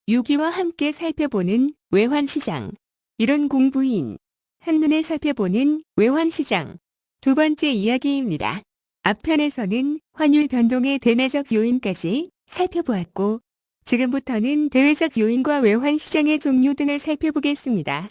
유기와 함께 살펴보는 외환시장. 이론 공부인. 한눈에 살펴보는 외환시장. 두 번째 이야기입니다. 앞편에서는 환율 변동의 대내적 요인까지 살펴보았고, 지금부터는 대외적 요인과 외환시장의 종류 등을 살펴보겠습니다.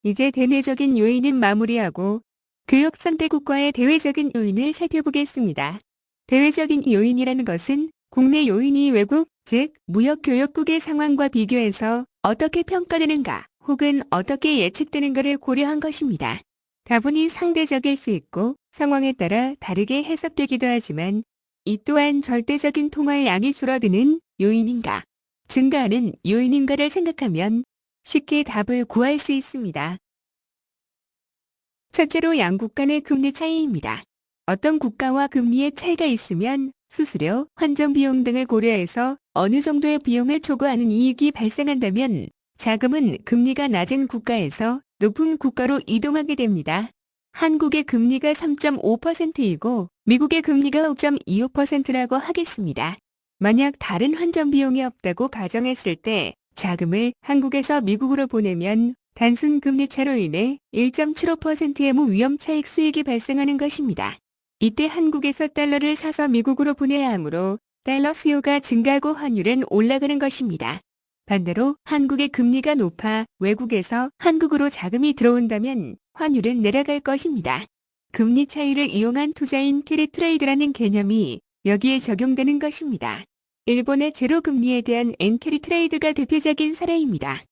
이제 대내적인 요인은 마무리하고 교역 상대국과의 대외적인 요인을 살펴보겠습니다. 대외적인 요인이라는 것은 국내 요인이 외국, 즉 무역 교역국의 상황과 비교해서 어떻게 평가되는가 혹은 어떻게 예측되는가를 고려한 것입니다. 다분히 상대적일 수 있고 상황에 따라 다르게 해석되기도 하지만 이 또한 절대적인 통화의 양이 줄어드는 요인인가, 증가하는 요인인가를 생각하면 쉽게 답을 구할 수 있습니다. 첫째로 양국 간의 금리 차이입니다. 어떤 국가와 금리의 차이가 있으면 수수료, 환전 비용 등을 고려해서 어느 정도의 비용을 초과하는 이익이 발생한다면 자금은 금리가 낮은 국가에서 높은 국가로 이동하게 됩니다. 한국의 금리가 3.5%이고 미국의 금리가 5.25%라고 하겠습니다. 만약 다른 환전 비용이 없다고 가정했을 때 자금을 한국에서 미국으로 보내면 단순 금리 차로 인해 1.75%의 무위험 차익 수익이 발생하는 것입니다. 이때 한국에서 달러를 사서 미국으로 보내야 하므로 달러 수요가 증가하고 환율은 올라가는 것입니다. 반대로 한국의 금리가 높아 외국에서 한국으로 자금이 들어온다면 환율은 내려갈 것입니다. 금리 차이를 이용한 투자인 캐리 트레이드라는 개념이 여기에 적용되는 것입니다. 일본의 제로 금리에 대한 엔캐리 트레이드가 대표적인 사례입니다.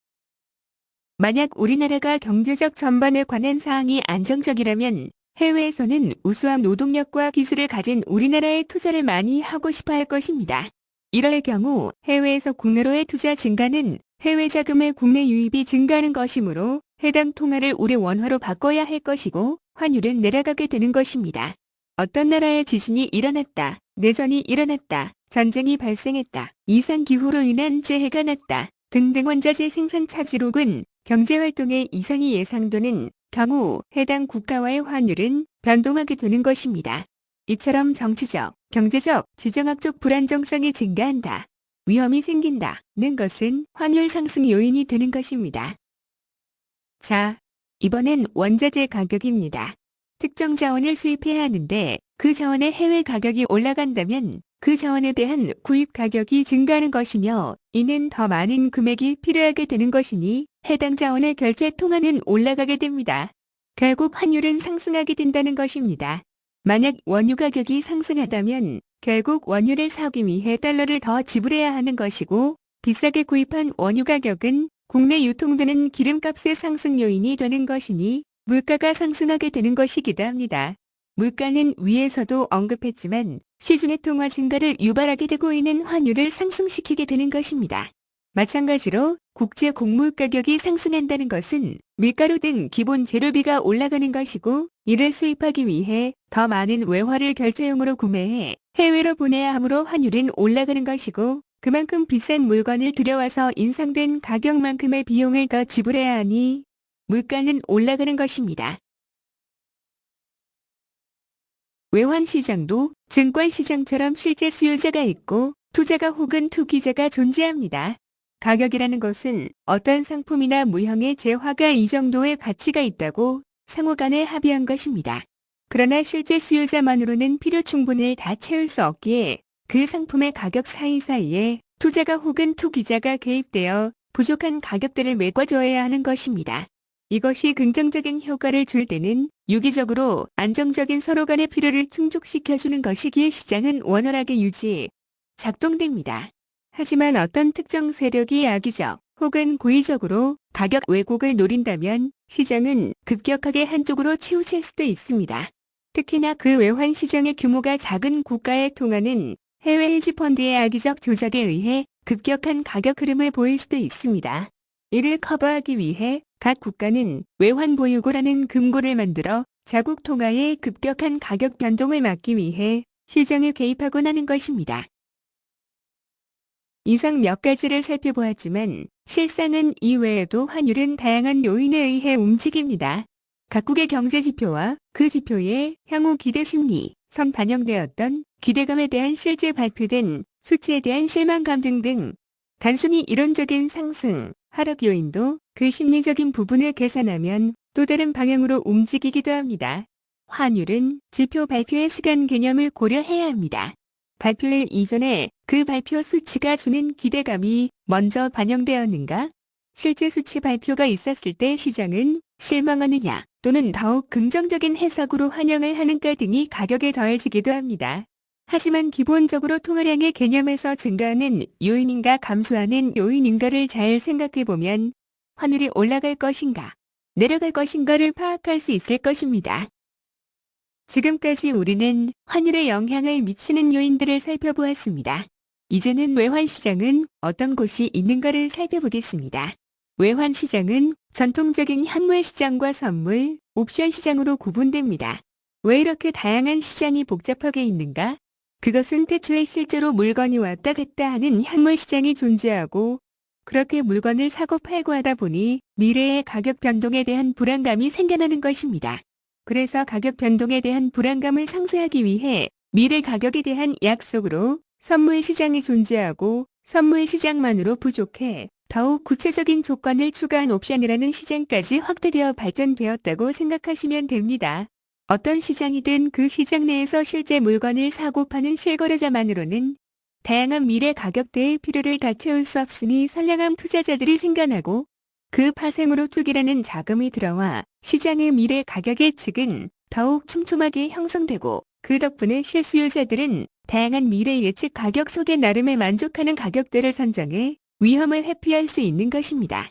만약 우리나라가 경제적 전반에 관한 사항이 안정적이라면 해외에서는 우수한 노동력과 기술을 가진 우리나라에 투자를 많이 하고 싶어 할 것입니다. 이럴 경우 해외에서 국내로의 투자 증가는 해외 자금의 국내 유입이 증가하는 것이므로 해당 통화를 우리 원화로 바꿔야 할 것이고 환율은 내려가게 되는 것입니다. 어떤 나라의 지진이 일어났다, 내전이 일어났다, 전쟁이 발생했다, 이상기후로 인한 재해가 났다 등등 원자재 생산 차질혹은 경제활동에 이상이 예상되는 경우 해당 국가와의 환율은 변동하게 되는 것입니다. 이처럼 정치적, 경제적, 지정학적 불안정성이 증가한다, 위험이 생긴다는 것은 환율 상승 요인이 되는 것입니다. 자, 이번엔 원자재 가격입니다. 특정 자원을 수입해야 하는데 그 자원의 해외 가격이 올라간다면 그 자원에 대한 구입 가격이 증가하는 것이며 이는 더 많은 금액이 필요하게 되는 것이니 해당 자원의 결제 통화는 올라가게 됩니다. 결국 환율은 상승하게 된다는 것입니다. 만약 원유 가격이 상승하다면 결국 원유를 사기 위해 달러를 더 지불해야 하는 것이고 비싸게 구입한 원유 가격은 국내 유통되는 기름값의 상승 요인이 되는 것이니 물가가 상승하게 되는 것이기도 합니다. 물가는 위에서도 언급했지만 시중의 통화 증가를 유발하게 되고 있는 환율을 상승시키게 되는 것입니다. 마찬가지로 국제 곡물 가격이 상승한다는 것은 밀가루 등 기본 재료비가 올라가는 것이고 이를 수입하기 위해 더 많은 외화를 결제용으로 구매해 해외로 보내야 하므로 환율은 올라가는 것이고 그만큼 비싼 물건을 들여와서 인상된 가격만큼의 비용을 더 지불해야 하니 물가는 올라가는 것입니다. 외환시장도 증권시장처럼 실제 수요자가 있고 투자가 혹은 투기자가 존재합니다. 가격이라는 것은 어떤 상품이나 무형의 재화가 이 정도의 가치가 있다고 상호 간에 합의한 것입니다. 그러나 실제 수요자만으로는 필요 충분을 다 채울 수 없기에 그 상품의 가격 사이사이에 투자가 혹은 투기자가 개입되어 부족한 가격대를 메꿔줘야 하는 것입니다. 이것이 긍정적인 효과를 줄 때는 유기적으로 안정적인 서로 간의 필요를 충족시켜주는 것이기에 시장은 원활하게 작동됩니다. 하지만 어떤 특정 세력이 악의적 혹은 고의적으로 가격 왜곡을 노린다면 시장은 급격하게 한쪽으로 치우칠 수도 있습니다. 특히나 그 외환시장의 규모가 작은 국가에 통하는 해외 헤지펀드의 악의적 조작에 의해 급격한 가격 흐름을 보일 수도 있습니다. 이를 커버하기 위해 각 국가는 외환보유고라는 금고를 만들어 자국 통화의 급격한 가격 변동을 막기 위해 시장에 개입하곤 하는 것입니다. 이상 몇 가지를 살펴보았지만 실상은 이외에도 환율은 다양한 요인에 의해 움직입니다. 각국의 경제 지표와 그 지표의 향후 기대 심리, 선 반영되었던 기대감에 대한 실제 발표된 수치에 대한 실망감 등등. 단순히 이론적인 상승, 하락 요인도 그 심리적인 부분을 계산하면 또 다른 방향으로 움직이기도 합니다. 환율은 지표 발표의 시간 개념을 고려해야 합니다. 발표일 이전에 그 발표 수치가 주는 기대감이 먼저 반영되었는가? 실제 수치 발표가 있었을 때 시장은 실망하느냐 또는 더욱 긍정적인 해석으로 환영을 하는가 등이 가격에 더해지기도 합니다. 하지만 기본적으로 통화량의 개념에서 증가하는 요인인가 감소하는 요인인가를 잘 생각해보면 환율이 올라갈 것인가, 내려갈 것인가를 파악할 수 있을 것입니다. 지금까지 우리는 환율에 영향을 미치는 요인들을 살펴보았습니다. 이제는 외환시장은 어떤 곳이 있는가를 살펴보겠습니다. 외환시장은 전통적인 현물시장과 선물, 옵션 시장으로 구분됩니다. 왜 이렇게 다양한 시장이 복잡하게 있는가? 그것은 태초에 실제로 물건이 왔다 갔다 하는 현물시장이 존재하고 그렇게 물건을 사고 팔고 하다 보니 미래의 가격 변동에 대한 불안감이 생겨나는 것입니다. 그래서 가격 변동에 대한 불안감을 상쇄하기 위해 미래 가격에 대한 약속으로 선물 시장이 존재하고 선물 시장만으로 부족해 더욱 구체적인 조건을 추가한 옵션이라는 시장까지 확대되어 발전되었다고 생각하시면 됩니다. 어떤 시장이든 그 시장 내에서 실제 물건을 사고 파는 실거래자만으로는 다양한 미래 가격대의 필요를 다 채울 수 없으니 선량한 투자자들이 생겨나고 그 파생으로 투기라는 자금이 들어와 시장의 미래 가격 예측은 더욱 촘촘하게 형성되고 그 덕분에 실수요자들은 다양한 미래 예측 가격 속에 나름의 만족하는 가격대를 선정해 위험을 회피할 수 있는 것입니다.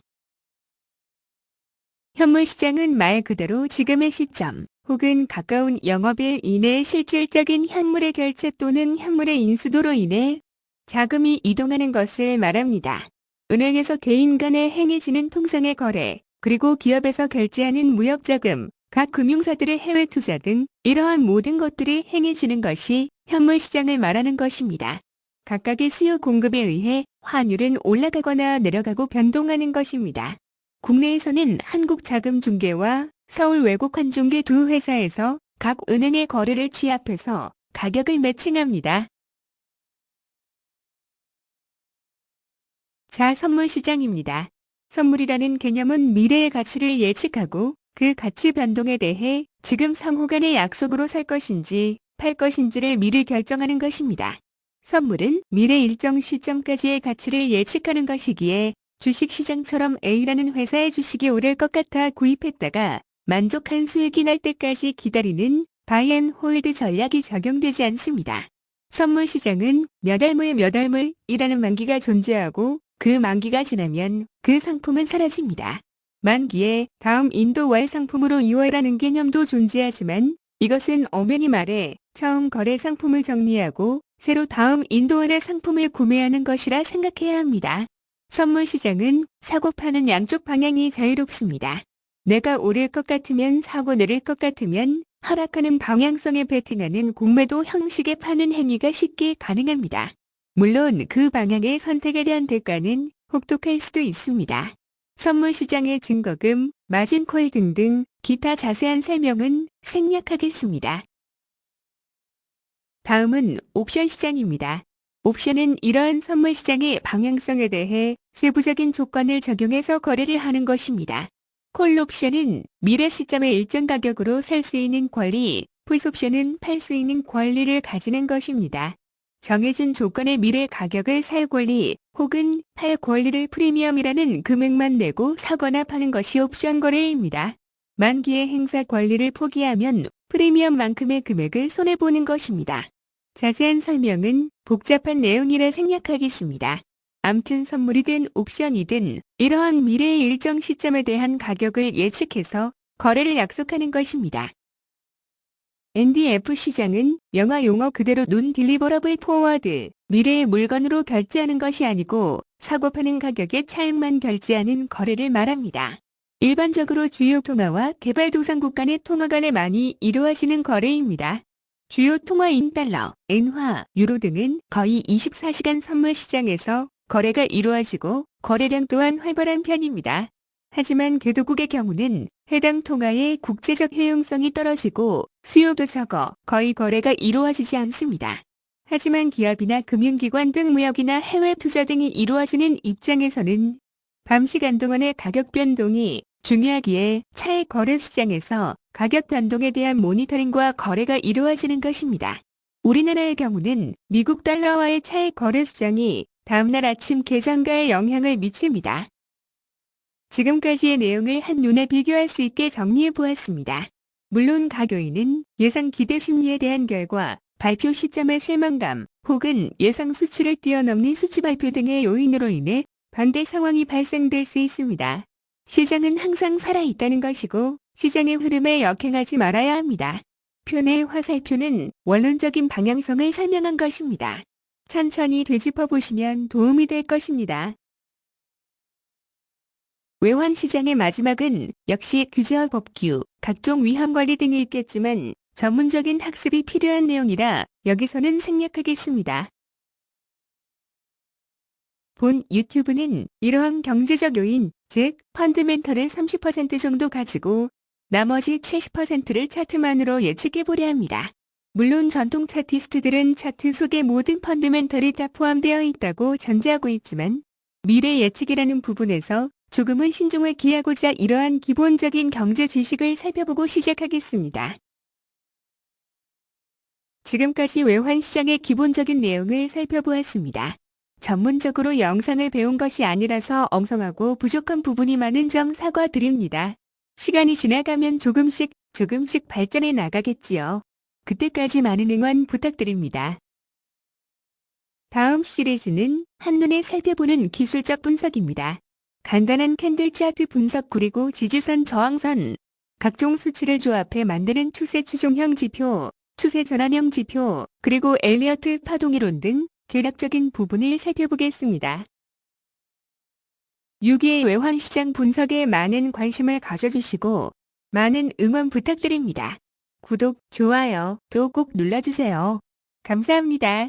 현물 시장은 말 그대로 지금의 시점 혹은 가까운 영업일 이내의 실질적인 현물의 결제 또는 현물의 인수도로 인해 자금이 이동하는 것을 말합니다. 은행에서 개인 간에 행해지는 통상의 거래, 그리고 기업에서 결제하는 무역자금, 각 금융사들의 해외 투자 등 이러한 모든 것들이 행해지는 것이 현물 시장을 말하는 것입니다. 각각의 수요 공급에 의해 환율은 올라가거나 내려가고 변동하는 것입니다. 국내에서는 한국자금중개와 서울외국환중개 두 회사에서 각 은행의 거래를 취합해서 가격을 매칭합니다. 자, 선물시장입니다. 선물이라는 개념은 미래의 가치를 예측하고 그 가치 변동에 대해 지금 상호 간의 약속으로 살 것인지 팔 것인지를 미리 결정하는 것입니다. 선물은 미래 일정 시점까지의 가치를 예측하는 것이기에 주식시장처럼 A라는 회사의 주식이 오를 것 같아 구입했다가 만족한 수익이 날 때까지 기다리는 바이 앤 홀드 전략이 적용되지 않습니다. 선물시장은 몇 알물이라는 만기가 존재하고 그 만기가 지나면 그 상품은 사라집니다. 만기에 다음 인도월 상품으로 이월하는 개념도 존재하지만 이것은 엄연히 말해 처음 거래 상품을 정리하고 새로 다음 인도월의 상품을 구매하는 것이라 생각해야 합니다. 선물시장은 사고 파는 양쪽 방향이 자유롭습니다. 내가 오를 것 같으면 사고 내릴 것 같으면 하락하는 방향성에 베팅하는 공매도 형식의 파는 행위가 쉽게 가능합니다. 물론 그 방향의 선택에 대한 대가는 혹독할 수도 있습니다. 선물시장의 증거금, 마진콜 등등 기타 자세한 설명은 생략하겠습니다. 다음은 옵션 시장입니다. 옵션은 이러한 선물시장의 방향성에 대해 세부적인 조건을 적용해서 거래를 하는 것입니다. 콜옵션은 미래 시점의 일정 가격으로 살 수 있는 권리, 풋옵션은 팔 수 있는 권리를 가지는 것입니다. 정해진 조건의 미래 가격을 살 권리 혹은 팔 권리를 프리미엄이라는 금액만 내고 사거나 파는 것이 옵션 거래입니다. 만기의 행사 권리를 포기하면 프리미엄만큼의 금액을 손해보는 것입니다. 자세한 설명은 복잡한 내용이라 생략하겠습니다. 암튼 선물이든 옵션이든 이러한 미래의 일정 시점에 대한 가격을 예측해서 거래를 약속하는 것입니다. NDF 시장은 영화 용어 그대로 논-딜리버러블 포워드, 미래의 물건으로 결제하는 것이 아니고 사고 파는 가격의 차액만 결제하는 거래를 말합니다. 일반적으로 주요 통화와 개발도상국 간의 통화 간에 많이 이루어지는 거래입니다. 주요 통화인 달러, 엔화, 유로 등은 거의 24시간 선물 시장에서 거래가 이루어지고 거래량 또한 활발한 편입니다. 하지만 개도국의 경우는 해당 통화의 국제적 효용성이 떨어지고 수요도 적어 거의 거래가 이루어지지 않습니다. 하지만 기업이나 금융기관 등 무역이나 해외 투자 등이 이루어지는 입장에서는 밤 시간 동안의 가격 변동이 중요하기에 차익 거래 시장에서 가격 변동에 대한 모니터링과 거래가 이루어지는 것입니다. 우리나라의 경우는 미국 달러와의 차익 거래 시장이 다음날 아침 개장가에 영향을 미칩니다. 지금까지의 내용을 한눈에 비교할 수 있게 정리해 보았습니다. 물론 가교인은 예상 기대 심리에 대한 결과, 발표 시점의 실망감, 혹은 예상 수치를 뛰어넘는 수치 발표 등의 요인으로 인해 반대 상황이 발생될 수 있습니다. 시장은 항상 살아있다는 것이고 시장의 흐름에 역행하지 말아야 합니다. 표 내 화살표는 원론적인 방향성을 설명한 것입니다. 천천히 되짚어 보시면 도움이 될 것입니다. 외환시장의 마지막은 역시 규제와 법규, 각종 위험관리 등이 있겠지만 전문적인 학습이 필요한 내용이라 여기서는 생략하겠습니다. 본 유튜브는 이러한 경제적 요인, 즉 펀드멘털을 30% 정도 가지고 나머지 70%를 차트만으로 예측해보려 합니다. 물론 전통 차티스트들은 차트 속에 모든 펀드멘털이 다 포함되어 있다고 전제하고 있지만 미래 예측이라는 부분에서 조금은 신중을 기하고자 이러한 기본적인 경제 지식을 살펴보고 시작하겠습니다. 지금까지 외환시장의 기본적인 내용을 살펴보았습니다. 전문적으로 영상을 배운 것이 아니라서 엉성하고 부족한 부분이 많은 점 사과드립니다. 시간이 지나가면 조금씩 발전해 나가겠지요. 그때까지 많은 응원 부탁드립니다. 다음 시리즈는 한눈에 살펴보는 기술적 분석입니다. 간단한 캔들 차트 분석 그리고 지지선 저항선, 각종 수치를 조합해 만드는 추세 추종형 지표, 추세 전환형 지표, 그리고 엘리어트 파동이론 등 개략적인 부분을 살펴보겠습니다. 6위의 외환시장 분석에 많은 관심을 가져주시고 많은 응원 부탁드립니다. 구독, 좋아요, 또 꼭 눌러주세요. 감사합니다.